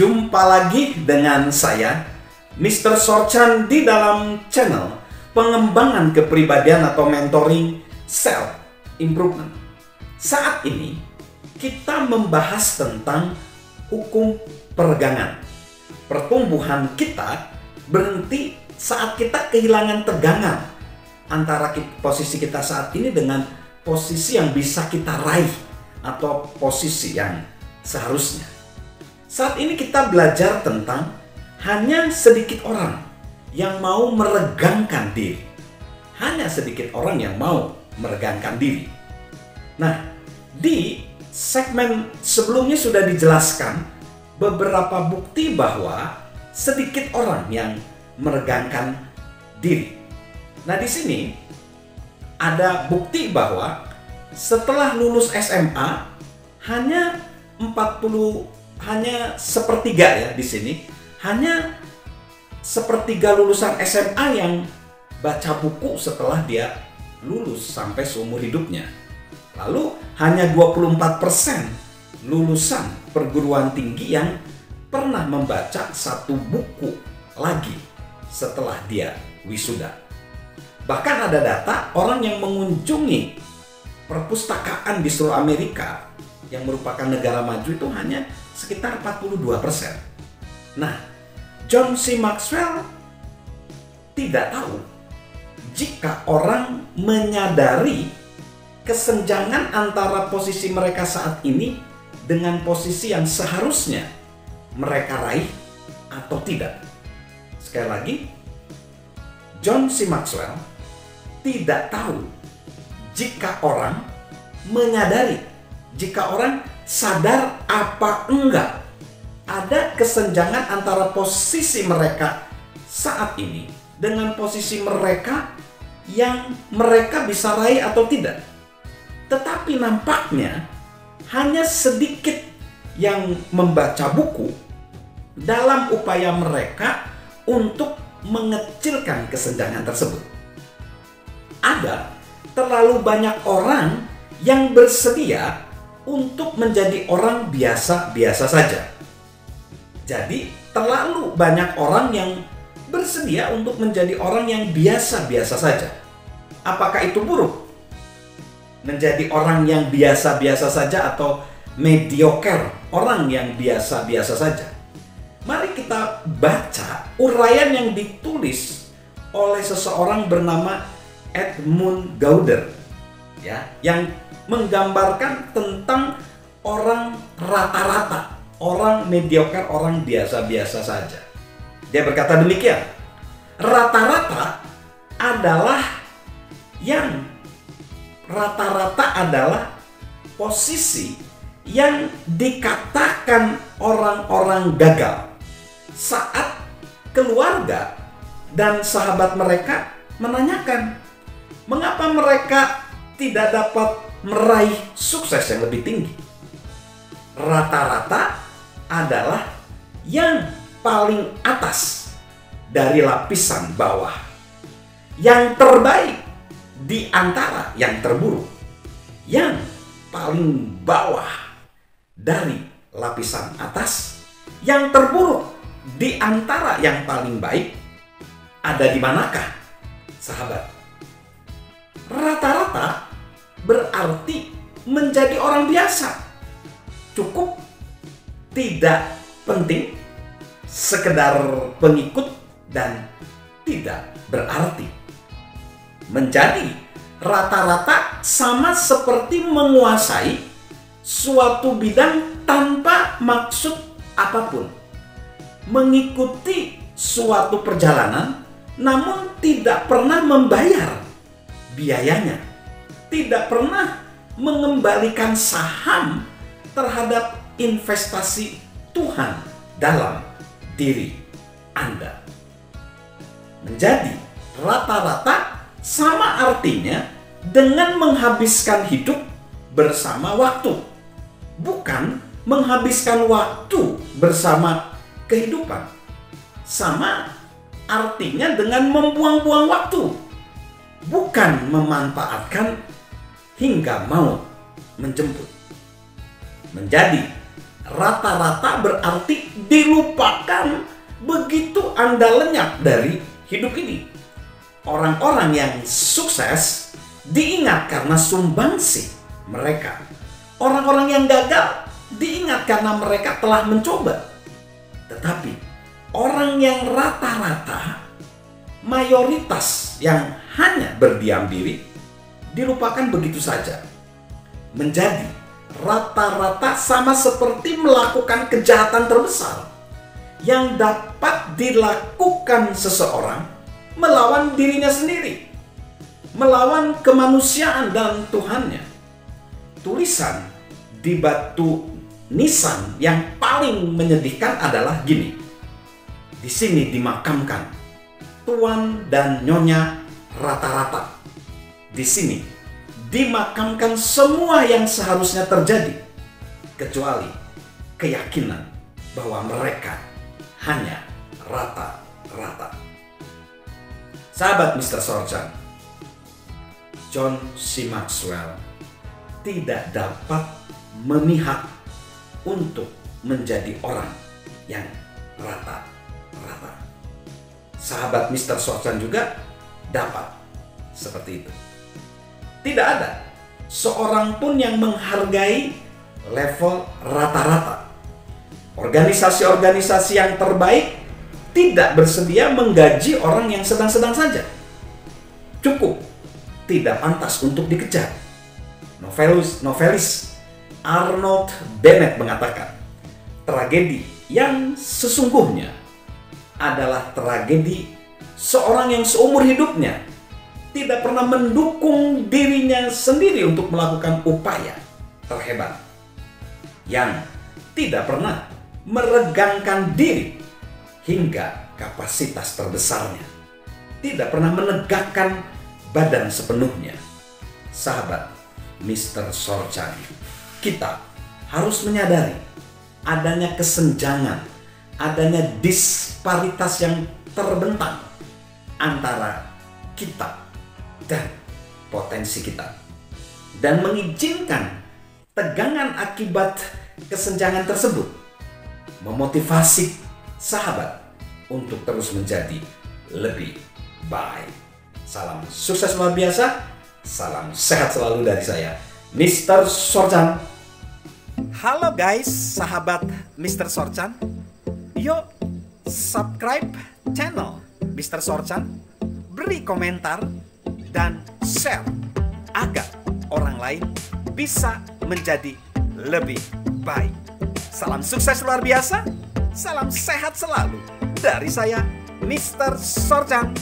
Jumpa lagi dengan saya, Mr. Sorchan, di dalam channel pengembangan kepribadian atau mentoring self improvement. Saat ini kita membahas tentang hukum peregangan. Pertumbuhan kita berhenti saat kita kehilangan tegangan antara posisi kita saat ini dengan posisi yang bisa kita raih atau posisi yang seharusnya. Saat ini kita belajar tentang hanya sedikit orang yang mau meregangkan diri. Hanya sedikit orang yang mau meregangkan diri. Nah, di segmen sebelumnya sudah dijelaskan beberapa bukti bahwa sedikit orang yang meregangkan diri. Nah, di sini ada bukti bahwa setelah lulus SMA hanya sepertiga, ya, di sini hanya sepertiga lulusan SMA yang baca buku setelah dia lulus sampai seumur hidupnya. Lalu hanya 24% lulusan perguruan tinggi yang pernah membaca satu buku lagi setelah dia wisuda. Bahkan ada data orang yang mengunjungi perpustakaan di seluruh Amerika yang merupakan negara maju itu hanya sekitar 42%. Nah, John C. Maxwell tidak tahu jika orang menyadari kesenjangan antara posisi mereka saat ini dengan posisi yang seharusnya mereka raih atau tidak. Sekali lagi, John C. Maxwell tidak tahu jika orang menyadari, jika orang sadar apa enggak ada kesenjangan antara posisi mereka saat ini dengan posisi mereka yang mereka bisa raih atau tidak. Tetapi nampaknya hanya sedikit yang membaca buku dalam upaya mereka untuk mengecilkan kesenjangan tersebut. Ada terlalu banyak orang yang bersedia untuk menjadi orang biasa-biasa saja. Jadi, terlalu banyak orang yang bersedia untuk menjadi orang yang biasa-biasa saja. Apakah itu buruk? Menjadi orang yang biasa-biasa saja atau mediocre, orang yang biasa-biasa saja. Mari kita baca uraian yang ditulis oleh seseorang bernama Edmund Gauder, ya, yang menggambarkan tentang orang rata-rata, orang mediocre, orang biasa-biasa saja. Dia berkata demikian, rata-rata adalah posisi yang dikatakan orang-orang gagal saat keluarga dan sahabat mereka menanyakan mengapa mereka tidak dapat meraih sukses yang lebih tinggi. Rata-rata adalah yang paling atas dari lapisan bawah, yang terbaik di antara yang terburuk, yang paling bawah dari lapisan atas, yang terburuk di antara yang paling baik. Ada di manakah, sahabat? Rata-rata berarti menjadi orang biasa, cukup, tidak penting, sekedar pengikut, dan tidak berarti. Menjadi rata-rata sama seperti menguasai suatu bidang tanpa maksud apapun. Mengikuti suatu perjalanan namun tidak pernah membayar biayanya. Tidak pernah mengembalikan saham terhadap investasi Tuhan dalam diri Anda. Menjadi rata-rata sama artinya dengan menghabiskan hidup bersama waktu, bukan menghabiskan waktu bersama kehidupan. Sama artinya dengan membuang-buang waktu, bukan memanfaatkan hingga maut menjemput. Menjadi Rata-rata berarti dilupakan begitu Anda lenyap dari hidup ini. Orang-orang yang sukses diingat karena sumbangsi mereka. Orang-orang yang gagal diingat karena mereka telah mencoba. Tetapi orang yang rata-rata, mayoritas yang hanya berdiam diri, dilupakan begitu saja. Menjadi rata-rata sama seperti melakukan kejahatan terbesar yang dapat dilakukan seseorang melawan dirinya sendiri, melawan kemanusiaan dan Tuhannya. Tulisan di batu nisan yang paling menyedihkan adalah gini: di sini dimakamkan Tuan dan Nyonya rata-rata. Di sini dimakamkan semua yang seharusnya terjadi, kecuali keyakinan bahwa mereka hanya rata-rata. Sahabat Mr. Sorchan, John C. Maxwell tidak dapat memihak untuk menjadi orang yang rata-rata. Sahabat Mr. Sorchan juga dapat seperti itu. Tidak ada seorang pun yang menghargai level rata-rata. Organisasi-organisasi yang terbaik tidak bersedia menggaji orang yang sedang-sedang saja. Cukup tidak pantas untuk dikejar. Novelis Arnold Bennett mengatakan, tragedi yang sesungguhnya adalah tragedi seorang yang seumur hidupnya tidak pernah mendukung dirinya sendiri untuk melakukan upaya terhebat, yang tidak pernah meregangkan diri hingga kapasitas terbesarnya, tidak pernah menegakkan badan sepenuhnya. Sahabat Mr. Sorchan, kita harus menyadari adanya kesenjangan, adanya disparitas yang terbentang antara kita dan potensi kita, dan mengizinkan tegangan akibat kesenjangan tersebut memotivasi sahabat untuk terus menjadi lebih baik. Salam sukses luar biasa, salam sehat selalu dari saya, Mr. Sorchan. Halo guys, sahabat Mr. Sorchan. Yuk subscribe channel Mr. Sorchan, beri komentar dan share agar orang lain bisa menjadi lebih baik. Salam sukses luar biasa, salam sehat selalu dari saya, Mr. Sorchan.